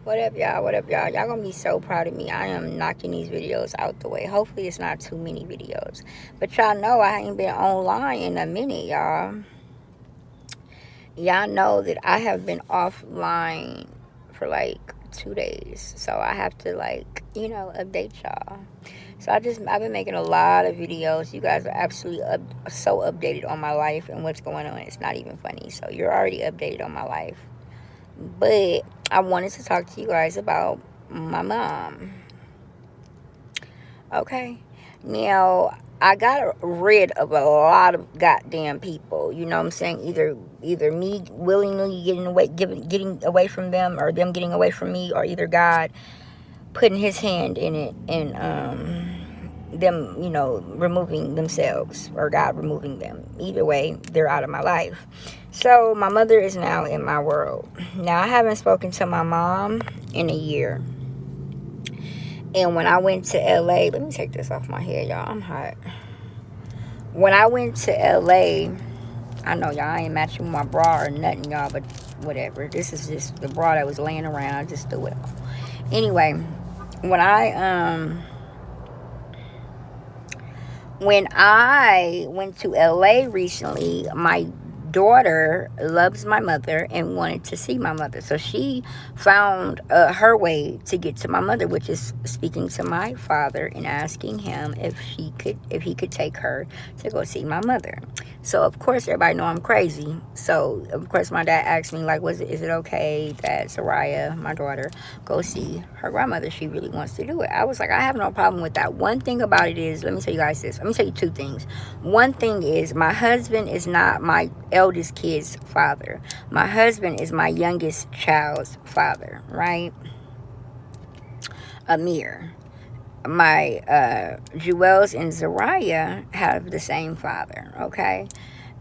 What up, y'all? What up, y'all? Y'all gonna be so proud of me. I am knocking these videos out the way. Hopefully, it's not too many videos. But y'all know I ain't been online in a minute, y'all. Y'all know that I have been offline for like 2 days. So I have to, like, update y'all. So I've been making a lot of videos. You guys are absolutely so updated on my life and what's going on. It's not even funny. So you're already updated on my life. But I wanted to talk to you guys about my mom. Okay. Now, I got rid of a lot of goddamn people. You know what I'm saying? Either me willingly getting away from them, or them getting away from me, or either God putting his hand in it and them, removing themselves, or God removing them. Either way, they're out of my life. So my mother is now in my world. Now, I haven't spoken to my mom in a year. And when I went to LA, let me take this off my head, y'all. I'm hot. When I went to LA, I know y'all ain't matching my bra or nothing, y'all, but whatever. This is just the bra that was laying around. I just threw it off. Anyway, when I went to LA recently, my daughter loves my mother and wanted to see my mother. So she found her way to get to my mother, which is speaking to my father and asking him if he could take her to go see my mother. So of course everybody know I'm crazy. So of course my dad asked me, like, is it okay that Soraya, my daughter, go see her grandmother? She really wants to do it. I was like, I have no problem with that. One thing about it is, let me tell you guys this. Let me tell you two things. One thing is, my husband is not my eldest kid's father. My husband is my youngest child's father, right? Amir. My Jewels and Zariah have the same father, okay?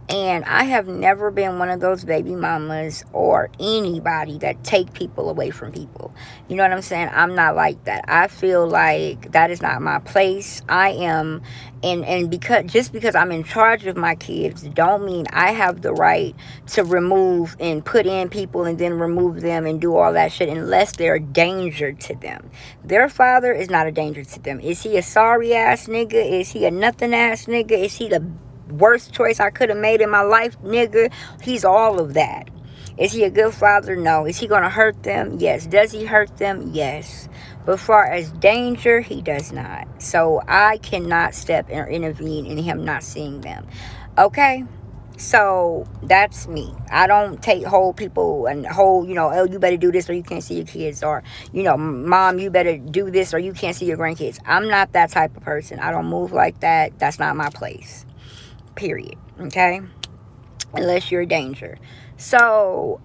And I have never been one of those baby mamas or anybody that take people away from people. You know what I'm saying? I'm not like that. I feel like that is not my place. I am, and because I'm in charge of my kids, don't mean I have the right to remove and put in people and then remove them and do all that shit unless they're a danger to them. Their father is not a danger to them. Is he a sorry ass nigga? Is he a nothing ass nigga? Is he the worst choice I could have made in my life, nigga? He's all of that. Is he a good father? No. Is he gonna hurt them? Yes. Does he hurt them? Yes. But far as danger, he does not. So I cannot step or intervene in him not seeing them. Okay? So that's me. I don't hold people and hold, oh, you better do this or you can't see your kids, or, mom, you better do this or you can't see your grandkids. I'm not that type of person. I don't move like that. That's not my place. Period. Okay? Unless you're a danger. So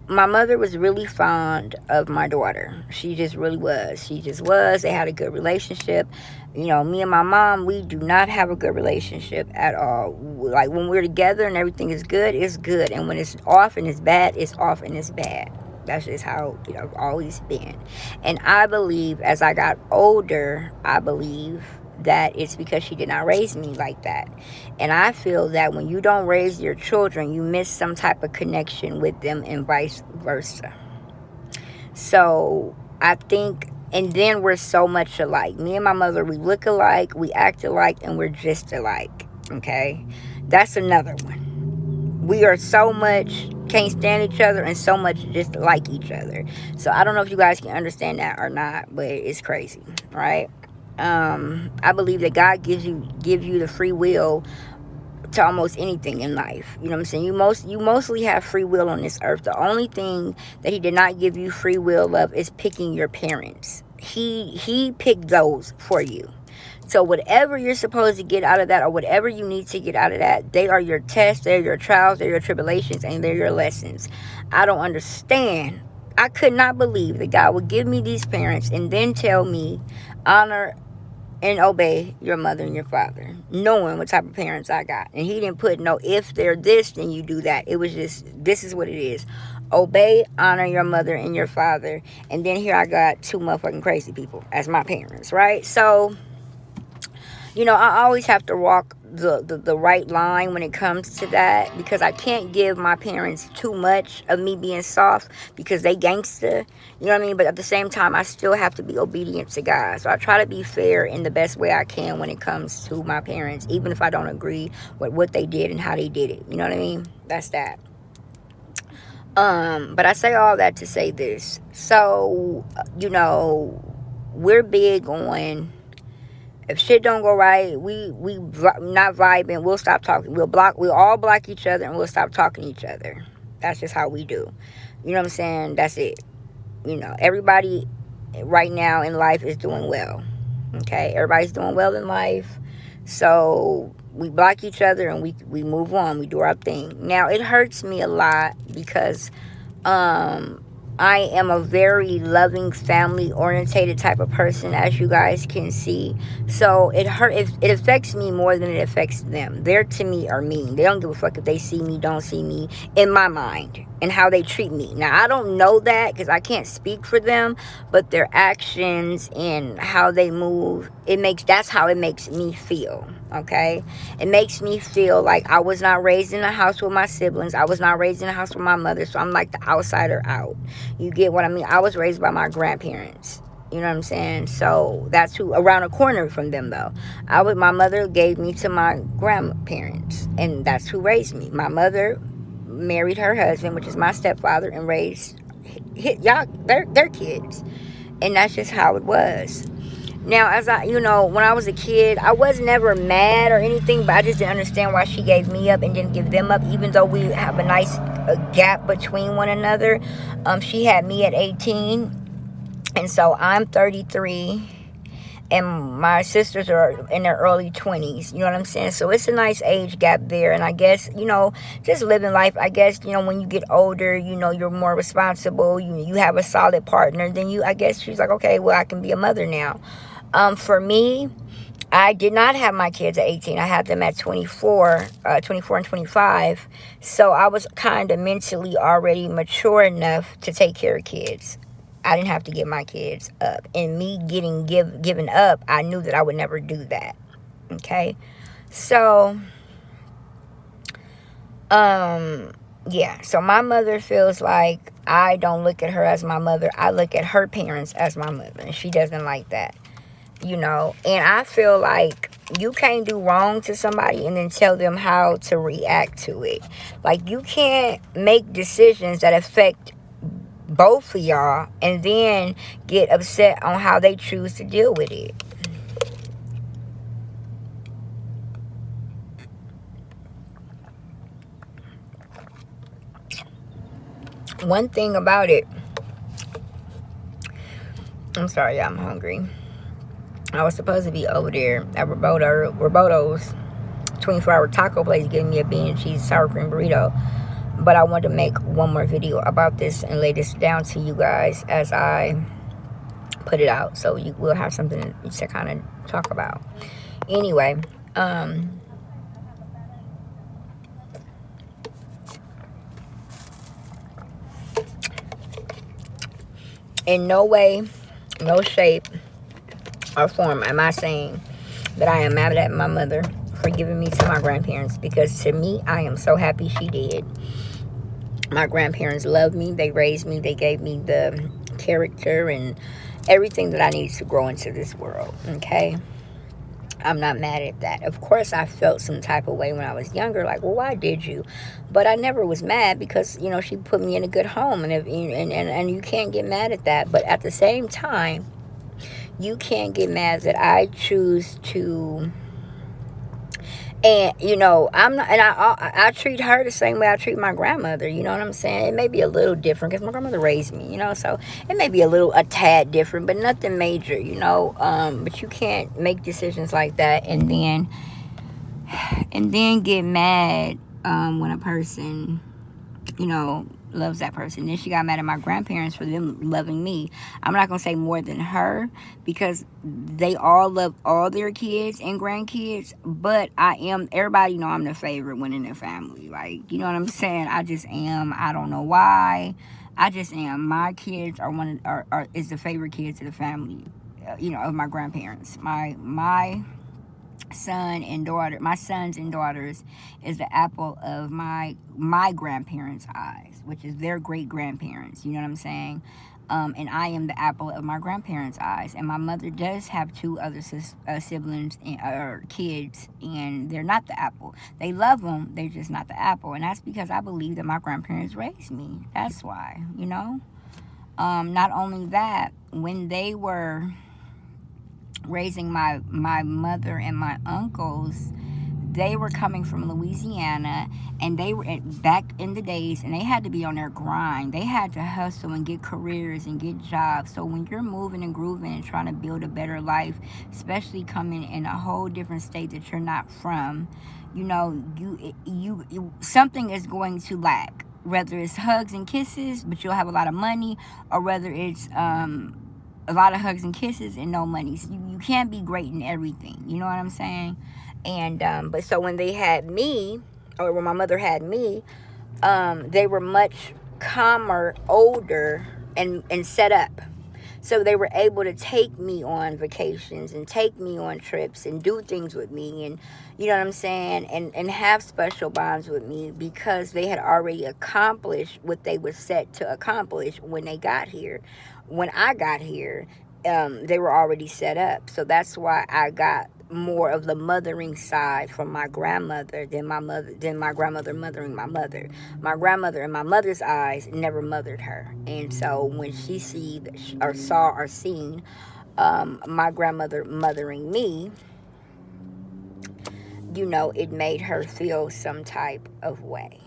my mother was really fond of my daughter. She just really was. They had a good relationship. Me and my mom, we do not have a good relationship at all. Like, when we're together and everything is good, it's good. And when it's off and it's bad, it's off and it's bad. That's just how it's always been. And I believe, as I got older, that it's because she did not raise me like that. And I feel that when you don't raise your children, you miss some type of connection with them, and vice versa. So I think, and then we're so much alike. Me and my mother, we look alike, we act alike, and we're just alike. Okay? That's another one. We are so much can't stand each other and so much just like each other. So I don't know if you guys can understand that or not, but it's crazy, right? I believe that God give you the free will to almost anything in life. You know what I'm saying? You mostly have free will on this earth. The only thing that he did not give you free will of is picking your parents. He picked those for you. So whatever you're supposed to get out of that, or whatever you need to get out of that, they are your tests, they're your trials, they're your tribulations, and they're your lessons. I don't understand. I could not believe that God would give me these parents and then tell me, honor and obey your mother and your father, knowing what type of parents I got. And he didn't put no, if they're this, then you do that. It was just, this is what it is. Obey, honor your mother and your father. And then here I got two motherfucking crazy people as my parents, right? So, I always have to walk the right line when it comes to that, because I can't give my parents too much of me being soft because they gangster, you know what I mean? But at the same time, I still have to be obedient to God. So I try to be fair in the best way I can when it comes to my parents, even if I don't agree with what they did and how they did it. You know what I mean? That's that. But I say all that to say this. So, we're big on, if shit don't go right, we not vibing, we'll stop talking. We'll all block each other and we'll stop talking to each other. That's just how we do. You know what I'm saying? That's it. Everybody right now in life is doing well. Okay? Everybody's doing well in life. So we block each other and we move on. We do our thing. Now it hurts me a lot because um, I am a very loving, family orientated type of person, as you guys can see. So it affects me more than it affects them. They're, to me, are mean. They don't give a fuck if they see me, don't see me, in my mind, and how they treat me. Now I don't know that because I can't speak for them, but their actions and how they move, that's how it makes me feel. Okay, it makes me feel like I was not raised in a house with my siblings. I was not raised in a house with my mother, so I'm like the outsider out. You get what I mean? I was raised by my grandparents. You know what I'm saying? So that's who, around a corner from them though. My mother gave me to my grandparents, and that's who raised me. My mother married her husband, which is my stepfather, and raised their kids, and that's just how it was. Now, when I was a kid, I was never mad or anything, but I just didn't understand why she gave me up and didn't give them up, even though we have a nice gap between one another. She had me at 18, and so I'm 33, and my sisters are in their early 20s. You know what I'm saying? So it's a nice age gap there, and I guess, just living life, I guess, when you get older, you're more responsible, you have a solid partner, then I guess she's like, okay, well, I can be a mother now. For me, I did not have my kids at 18. I had them at 24 and 25. So I was kind of mentally already mature enough to take care of kids. I didn't have to give my kids up. And me given up, I knew that I would never do that. Okay? So, yeah. So my mother feels like I don't look at her as my mother. I look at her parents as my mother. And she doesn't like that. And I feel like you can't do wrong to somebody and then tell them how to react to it. Like, you can't make decisions that affect both of y'all and then get upset on how they choose to deal with it. One thing about it, I'm sorry, I'm hungry. I was supposed to be over there at Roboto's 24-hour taco place getting me a bean and cheese sour cream burrito. But I wanted to make one more video about this and lay this down to you guys as I put it out. So you will have something to kind of talk about. Anyway, in no way, no shape or form am I saying that I am mad at my mother for giving me to my grandparents, because to me, I am so happy she did. My grandparents loved me. They raised me. They gave me the character and everything that I needed to grow into this world. Okay? I'm not mad at that. Of course, I felt some type of way when I was younger, like, well, why did you? But I never was mad because, she put me in a good home, and you can't get mad at that. But at the same time, you can't get mad that I choose to. And, I'm not, and I treat her the same way I treat my grandmother. You know what I'm saying? It may be a little different because my grandmother raised me, so it may be a tad different, but nothing major, but you can't make decisions like that and then get mad, when a person, loves that person. Then she got mad at my grandparents for them loving me. I'm not gonna say more than her because they all love all their kids and grandkids, but everybody know I'm the favorite one in the family. Like, you know what I'm saying? I just am. I don't know why. I just am. My kids is the favorite kids of the family, of my grandparents. My son and daughter, my sons and daughters, is the apple of my grandparents' eyes, which is their great grandparents. You know what I'm saying? And I am the apple of my grandparents' eyes. And my mother does have two other siblings or kids, and they're not the apple. They love them, they're just not the apple. And that's because I believe that my grandparents raised me. That's why, you know. Not only that, when they were raising my mother and my uncles, they were coming from Louisiana, and they were back in the days, and they had to be on their grind. They had to hustle and get careers and get jobs. So when you're moving and grooving and trying to build a better life, especially coming in a whole different state that you're not from, you know, you something is going to lack. Whether it's hugs and kisses, but you'll have a lot of money, or whether it's a lot of hugs and kisses and no money. So you can't be great in everything. You know what I'm saying? And but so when they had me, or when my mother had me, they were much calmer, older, and set up. So they were able to take me on vacations and take me on trips and do things with me, and you know what I'm saying, and have special bonds with me, because they had already accomplished what they were set to accomplish when they got here. When I got here, they were already set up. So that's why I got more of the mothering side from my grandmother than my grandmother mothering my mother. My grandmother, in my mother's eyes, never mothered her. And so when she saw or seen my grandmother mothering me, you know, it made her feel some type of way.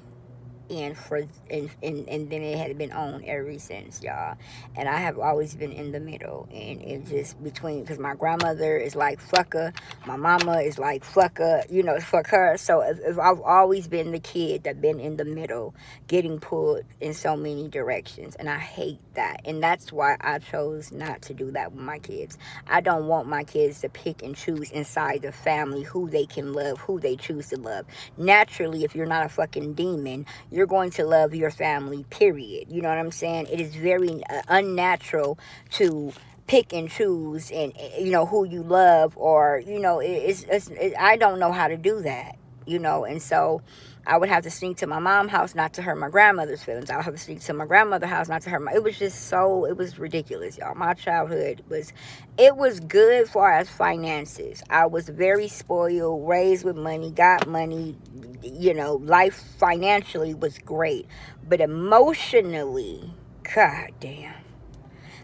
And then it had been on ever since, y'all. And I have always been in the middle, and it just between, because my grandmother is like fuck her, my mama is like fuck her, you know, fuck her. So if I've always been the kid that been in the middle, getting pulled in so many directions, and I hate that. And that's why I chose not to do that with my kids. I don't want my kids to pick and choose inside the family who they can love, who they choose to love. Naturally, if you're not a fucking demon, you're going to love your family, period. You know what I'm saying? It is very unnatural to pick and choose, and you know, who you love, or you know, I don't know how to do that, you know. And so I would have to sneak to my mom's house not to hurt my grandmother's feelings. I would have to sneak to my grandmother's house not to hurt it was just so, it was ridiculous, y'all. My childhood was good for as finances. I was very spoiled, raised with money, got money, you know, life financially was great. But emotionally, god damn.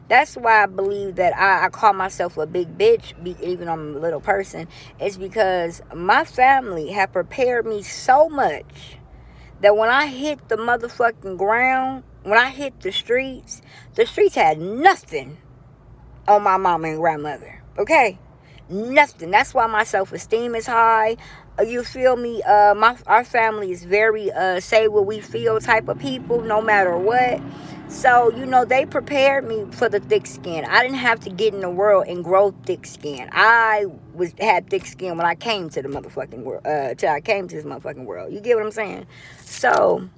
That's why I believe that I call myself a big bitch, even though I'm a little person. It's because my family have prepared me so much that when I hit the motherfucking ground, when I hit the streets had nothing on my mama and grandmother. Okay? Nothing. That's why my self-esteem is high. You feel me? Our family is very say what we feel type of people, no matter what. So, you know, they prepared me for the thick skin. I didn't have to get in the world and grow thick skin. I had thick skin when I came to the motherfucking world. Till I came to this motherfucking world. You get what I'm saying? So,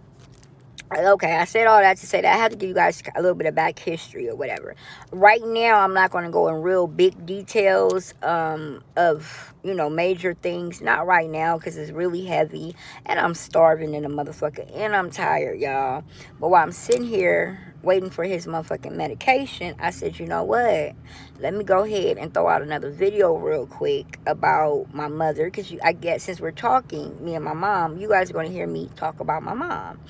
okay, I said all that to say that I have to give you guys a little bit of back history or whatever. Right now, I'm not going to go in real big details of, you know, major things. Not right now, because it's really heavy, and I'm starving in a motherfucker, and I'm tired, y'all. But while I'm sitting here waiting for his motherfucking medication, I said, you know what? Let me go ahead and throw out another video real quick about my mother, because I guess since we're talking, me and my mom, you guys are going to hear me talk about my mom.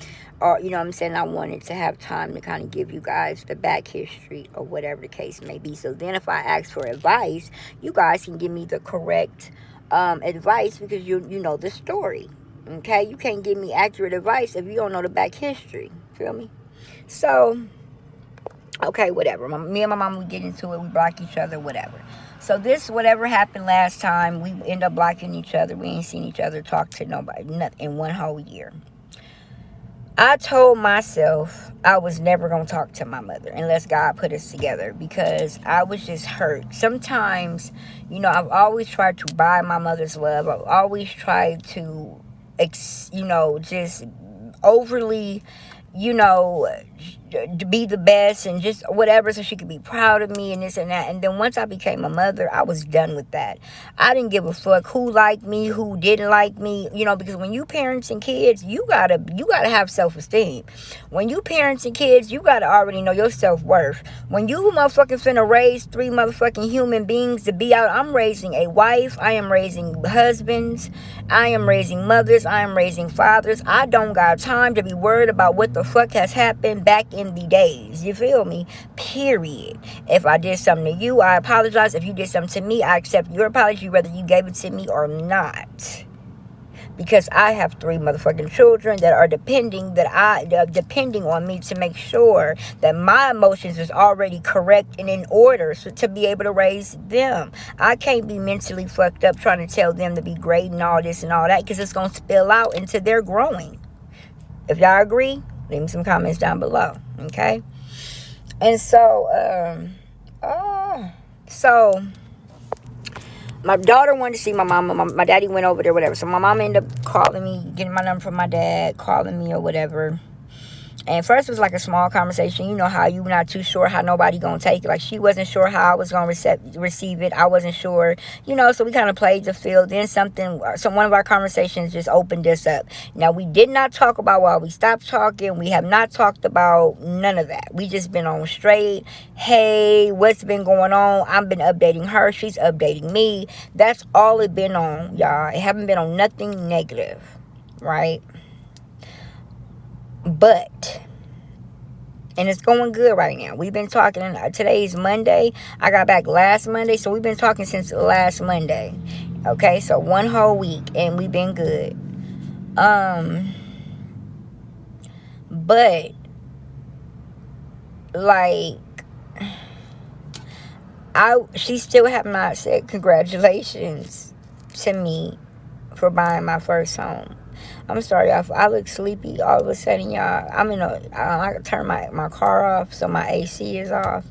Or, you know what I'm saying, I wanted to have time to kind of give you guys the back history or whatever the case may be. So then if I ask for advice, you guys can give me the correct advice, because you know the story. Okay? You can't give me accurate advice if you don't know the back history. Feel me? So, okay, whatever. Me and my mom, we get into it. We block each other, whatever. So this, whatever happened last time, we end up blocking each other. We ain't seen each other, talk to nobody, nothing, in one whole year. I told myself I was never going to talk to my mother unless God put us together, because I was just hurt. Sometimes, you know, I've always tried to buy my mother's love. I've always tried to, you know, just overly, you know, to be the best and just whatever, so she could be proud of me and this and that. And then once I became a mother, I was done with that. I didn't give a fuck who liked me, who didn't like me, because when you parents and kids, you gotta have self-esteem. When you parents and kids, you gotta already know your self-worth. When you motherfucking finna raise 3 motherfucking human beings to be out, I'm raising a wife, I am raising husbands, I am raising mothers, I am raising fathers. I don't got time to be worried about what the fuck has happened back in the days. You feel me? Period. If I did something to you, I apologize. If you did something to me, I accept your apology, whether you gave it to me or not. Because I have 3 motherfucking children that are depending on me to make sure that my emotions is already correct and in order to be able to raise them. I can't be mentally fucked up trying to tell them to be great and all this and all that, because it's going to spill out into their growing. If y'all agree, leave me some comments down below, okay? And so, my daughter wanted to see my mama. My daddy went over there, whatever. So my mama ended up calling me, getting my number from my dad, calling me or whatever. And first it was like a small conversation. You know how you not too sure how nobody gonna take it. Like she wasn't sure how I was gonna receive it. I wasn't sure, so we kind of played the field. Then one of our conversations just opened us up. Now we did not talk about why we stopped talking. We have not talked about none of that. We just been on straight, hey, what's been going on? I've been updating her. She's updating me. That's all it been on, y'all. It haven't been on nothing negative, right? But, and it's going good right now. We've been talking, today's Monday. I got back last Monday, so we've been talking since last Monday. Okay, so 1 whole week, and we've been good. But, like, she still have not said congratulations to me for buying my first home. I'm sorry, I look sleepy all of a sudden, y'all. I turn my car off, so my AC is off.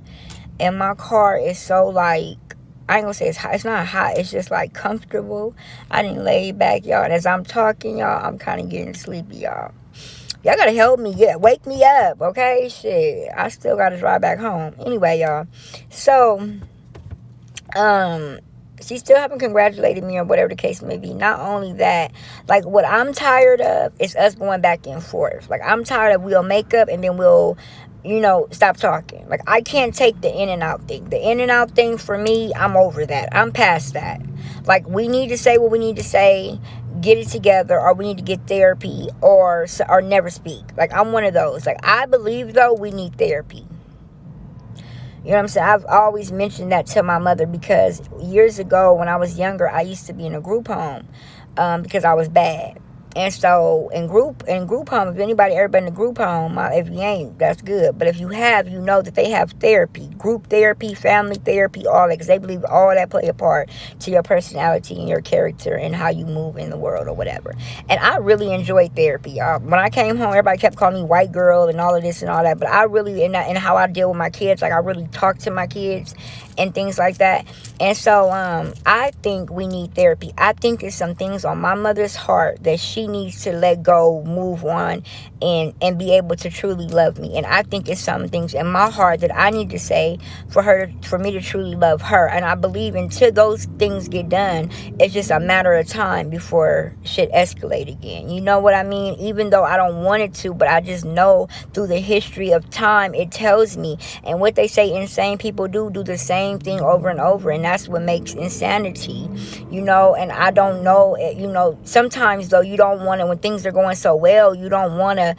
And my car is so, like, I ain't gonna say it's hot. It's not hot. It's just, like, comfortable. I didn't lay back, y'all. And as I'm talking, y'all, I'm kind of getting sleepy, y'all. Y'all gotta help me. Yeah, wake me up, okay? Shit. I still gotta drive back home. Anyway, y'all. So, she still haven't congratulated me or whatever the case may be. Not only that, like, what I'm tired of is us going back and forth. Like, I'm tired of we'll make up and then we'll, stop talking. Like, I can't take the in and out thing. The in and out thing, for me, I'm over that. I'm past that. Like, we need to say what we need to say, get it together, or we need to get therapy, or never speak. Like, I'm one of those. Like, I believe, though, we need therapy. You know what I'm saying? I've always mentioned that to my mother, because years ago when I was younger, I used to be in a group home because I was bad. And so in group home, if anybody ever been in a group home, if you ain't, that's good. But if you have, you know that they have therapy, group therapy, family therapy, all that, because they believe all that play a part to your personality and your character and how you move in the world or whatever. And I really enjoyed therapy, y'all. When I came home, everybody kept calling me white girl and all of this and all that. But I really, and how I deal with my kids, like I really talk to my kids and things like that. And so I think we need therapy. I think there's some things on my mother's heart that she needs to let go, move on, and be able to truly love me. And I think it's some things in my heart that I need to say for me to truly love her. And I believe until those things get done, it's just a matter of time before shit escalate again. You know what I mean? Even though I don't want it to, but I just know through the history of time, it tells me. And what they say insane people do the same thing over and over, and that's what makes insanity, and I don't know, sometimes though you don't want to, when things are going so well, you don't want to,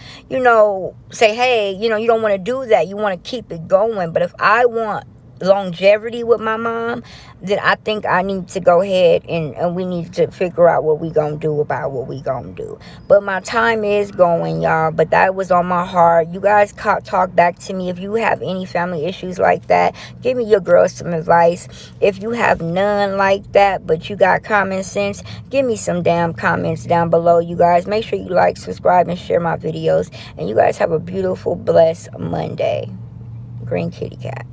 say, hey, you don't want to do that. You want to keep it going. But if I want longevity with my mom, then I think I need to go ahead and we need to figure out what we gonna do about what we gonna do. But my time is going, y'all, but that was on my heart. You guys talk back to me if you have any family issues like that. Give me your girls some advice. If you have none like that, but you got common sense, give me some damn comments down below. You guys, make sure you like, subscribe, and share my videos. And you guys have a beautiful, blessed Monday. Green kitty cat.